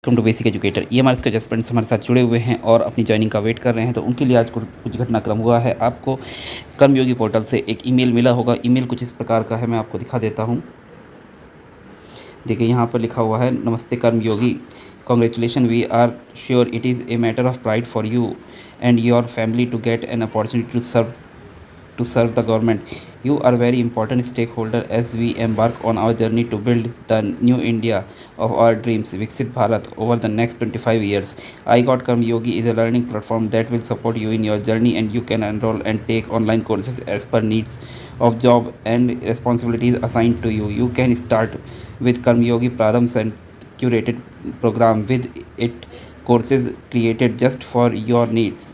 Welcome to basic educator. ये हमारे इसके स्टूडेंट्स हमारे साथ जुड़े हुए हैं और अपनी ज्वाइनिंग का वेट कर रहे हैं, तो उनके लिए आज कुछ घटनाक्रम हुआ है। आपको कर्मयोगी पोर्टल से एक ईमेल मिला होगा। ईमेल कुछ इस प्रकार का है, मैं आपको दिखा देता हूँ। देखिए यहाँ पर लिखा हुआ है, नमस्ते Karmayogi, congratulation, we are sure it is a matter of pride for you and your family to get an opportunity to serve the government. You are very important stakeholder as we embark on our journey to build the new India of our dreams, Viksit Bharat, over the next 25 years. iGot Karmyogi is a learning platform that will support you in your journey, and you can enroll and take online courses as per needs of job and responsibilities assigned to you. You can start with Karmyogi Prarambh and curated program with it courses created just for your needs.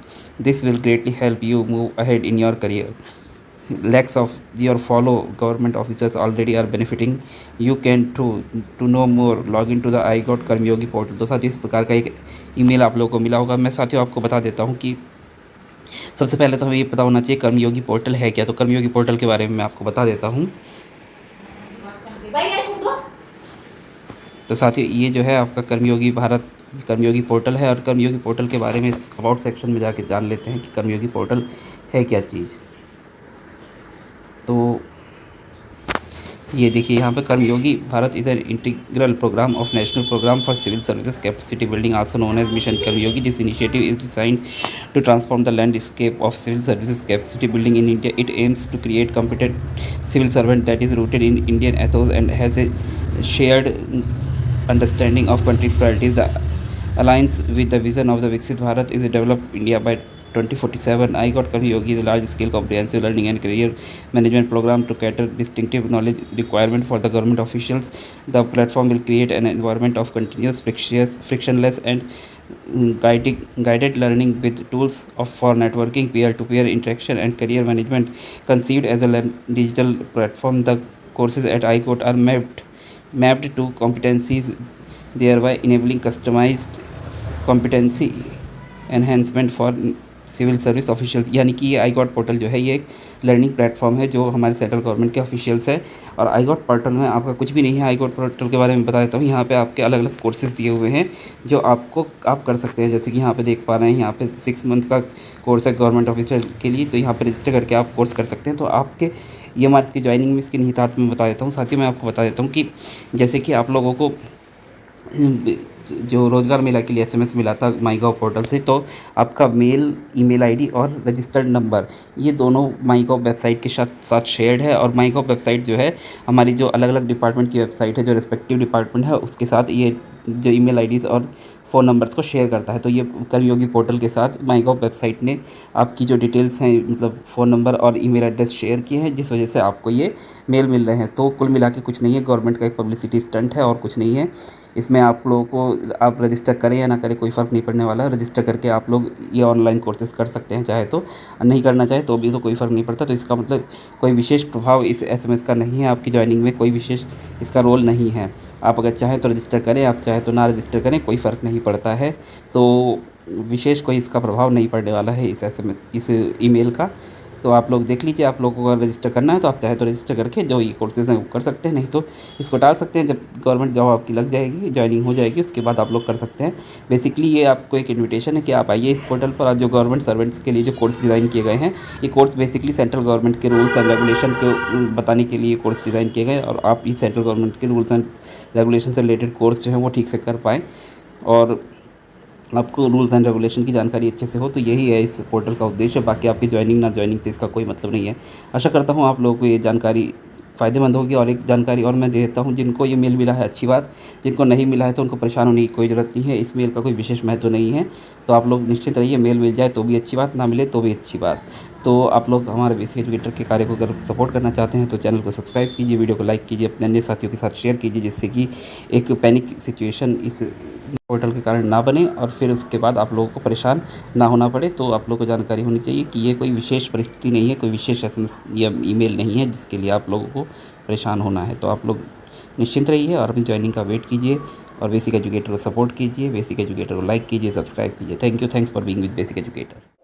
This will greatly help you move ahead in your career. Lakhs of your fellow government officers already are benefiting. You can to know more log in to the iGot Karmayogi portal. तो साथियों, इस प्रकार का एक email आप लोगों को मिला होगा। मैं साथियों आपको बता देता हूँ कि सबसे पहले तो हमें ये पता होना चाहिए कर्मयोगी पोर्टल है क्या। तो कर्मयोगी पोर्टल के बारे में मैं आपको बता देता हूँ। तो साथियों, ये जो है आपका कर्मयोगी भारत कर्मयोगी पोर्टल है, और कर्मयोगी पोर्टल के बारे में अबाउट सेक्शन में जाके जान लेते हैं कि कर्मयोगी पोर्टल है क्या चीज़। तो ये देखिए यहाँ पे, Karmayogi Bharat is an integral programme of national programme for civil services capacity building, also known as mission Karmayogi. This initiative is designed to transform the landscape of civil services capacity building in India. It aims to create competent civil servant that is rooted in Indian ethos and has a shared understanding of country's priorities. The alliance with the vision of the Viksit Bharat is a developed India by 2047. iGot Karmyogi is a large-scale comprehensive learning and career management program to cater distinctive knowledge requirement for the government officials. The platform will create an environment of continuous, frictionless and guided learning with tools for networking, peer-to-peer interaction, and career management. Conceived as a digital platform, the courses at iGot are mapped to competencies, thereby enabling customized competency enhancement for civil service officials. यानी कि ये iGot portal जो है, ये एक learning platform है जो हमारे सेंट्रल गवर्नमेंट के ऑफिशियल्स है। और iGot पोर्टल में आपका कुछ भी नहीं है। iGot पोर्टल के बारे में बता देता हूँ। यहाँ पे आपके अलग अलग कोर्सेज दिए हुए हैं जो आप कर सकते हैं। जैसे कि यहाँ पे देख पा रहे हैं, यहाँ पे 6 मंथ का कोर्स है गवर्नमेंट ऑफिसर के लिए। तो यहाँ पे रजिस्टर करके आप कोर्स कर सकते हैं। तो आपके ये हमारे इसकी ज्वाइनिंग में इसके निहितार्थ में बता देता हूँ। साथ ही मैं आपको बता देता हूँ कि जैसे कि आप लोगों को जो रोज़गार मेला के लिए SMS मिला था माईगॉव पोर्टल से, तो आपका मेल, ईमेल आईडी और रजिस्टर्ड नंबर, ये दोनों माईगॉव वेबसाइट के साथ शेयर्ड है। और माईगॉव वेबसाइट जो है हमारी जो अलग अलग डिपार्टमेंट की वेबसाइट है, जो रिस्पेक्टिव डिपार्टमेंट है, उसके साथ ये जो ईमेल आईडीज़ और फ़ोन नंबर्स को शेयर करता है। तो ये कर्मयोगी पोर्टल के साथ माईगॉव वेबसाइट ने आपकी जो डिटेल्स हैं, मतलब फ़ोन नंबर और ईमेल एड्रेस शेयर किए हैं, जिस वजह से आपको ये मेल मिल रहे हैं। तो कुल मिला के कुछ नहीं है, गवर्नमेंट का एक पब्लिसिटी स्टंट है और कुछ नहीं है। इसमें आप लोगों को, आप रजिस्टर करें या ना करें, कोई फ़र्क नहीं पड़ने वाला। रजिस्टर करके आप लोग ये ऑनलाइन कोर्सेज़ कर सकते हैं, चाहे तो, नहीं करना चाहे तो भी तो कोई फ़र्क नहीं पड़ता। तो इसका मतलब कोई विशेष प्रभाव इस SMS का नहीं है। आपकी ज्वाइनिंग में कोई विशेष इसका रोल नहीं है। आप अगर चाहें तो रजिस्टर करें, आप चाहें तो ना रजिस्टर करें, कोई फ़र्क नहीं पड़ता है। तो विशेष कोई इसका प्रभाव नहीं पड़ने वाला है इस ईमेल का। तो आप लोग देख लीजिए, आप लोगों को अगर रजिस्टर करना है तो आप चाहे तो रजिस्टर करके जो ये कोर्सेज़ हैं वो कर सकते हैं, नहीं तो इसको टाल सकते हैं। जब गवर्नमेंट जॉब आपकी लग जाएगी, ज्वाइनिंग हो जाएगी, उसके बाद आप लोग कर सकते हैं। बेसिकली ये आपको एक इन्विटेशन है कि आप आइए इस पोर्टल पर। जो गवर्नमेंट सर्वेंट्स के लिए जो कोर्स डिज़ाइन किए गए हैं, ये कोर्स बेसिकली सेंट्रल गवर्नमेंट के रूल्स एंड रेगुलेशन को बताने के लिए कोर्स डिज़ाइन किए गए, और आप इस सेंट्रल गवर्नमेंट के रूल्स एंड रेगुलेशन से रिलेटेड कोर्स जो है वो ठीक से कर पाएँ और आपको रूल्स एंड रेगुलेशन की जानकारी अच्छे से हो। तो यही है इस पोर्टल का उद्देश्य। बाकी आपकी ज्वाइनिंग ना ज्वाइनिंग से इसका कोई मतलब नहीं है। आशा करता हूँ आप लोगों को ये जानकारी फ़ायदेमंद होगी। और एक जानकारी और मैं दे देता हूँ, जिनको ये मेल मिला है अच्छी बात, जिनको नहीं मिला है तो उनको परेशान होने की कोई ज़रूरत नहीं है। इस मेल का कोई विशेष महत्व नहीं है। तो आप लोग निश्चित रहिए, मेल मिल जाए तो भी अच्छी बात, ना मिले तो भी अच्छी बात। तो आप लोग हमारे बेसिक एजुकेटर के कार्य को अगर सपोर्ट करना चाहते हैं तो चैनल को सब्सक्राइब कीजिए, वीडियो को लाइक कीजिए, अपने अन्य साथियों के साथ शेयर कीजिए, जिससे कि एक पैनिक सिचुएशन इस पोर्टल के कारण ना बने और फिर उसके बाद आप लोगों को परेशान ना होना पड़े। तो आप लोगों को जानकारी होनी चाहिए कि ये कोई विशेष परिस्थिति नहीं है, कोई विशेष SMS या ईमेल नहीं है जिसके लिए आप लोगों को परेशान होना है। तो आप लोग निश्चिंत रहिए और अपनी ज्वाइनिंग का वेट कीजिए और बेसिक एजुकेटर को सपोर्ट कीजिए, बेसिक एजुकेटर को लाइक कीजिए, सब्सक्राइब कीजिए। Thank you, thanks for being with basic educator.